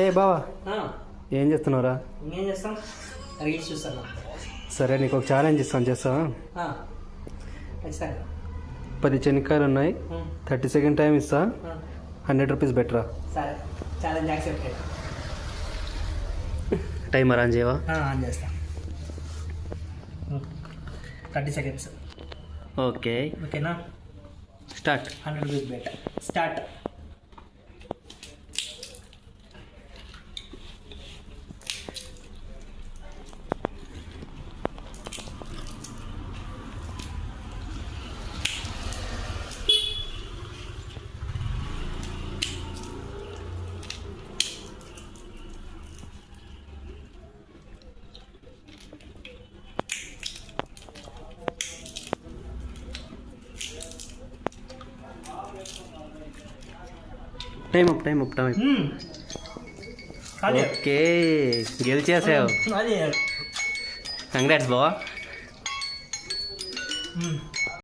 ఏ బావా ఆ, ఏం చేస్తున్నావురా? ఇంకేం చేస్తాం, రీల్స్ చూస్తాను. సరే నీకు ఒక ఛాలెంజ్ ఇస్తాను, చేస్తావా? ఆ, ఖచ్చితంగా. 10 చెనిక్కాయలు ఉన్నాయి, 30 సెకండ్ టైం ఇస్తా, ఆ, 100 రూపీస్ బెటరా? సరే, ఛాలెంజ్ యాక్సెప్టెడ్. టైమర్ ఆన్ చేయవా? ఆన్ చేస్తా. 30 సెకండ్స్. ఓకే, ఓకేనా? Start. 100 rupees bet. Start. Time up. అదే ఓకే, గెలిచేసావు. అదే. కంగ్రాట్స్ బావా.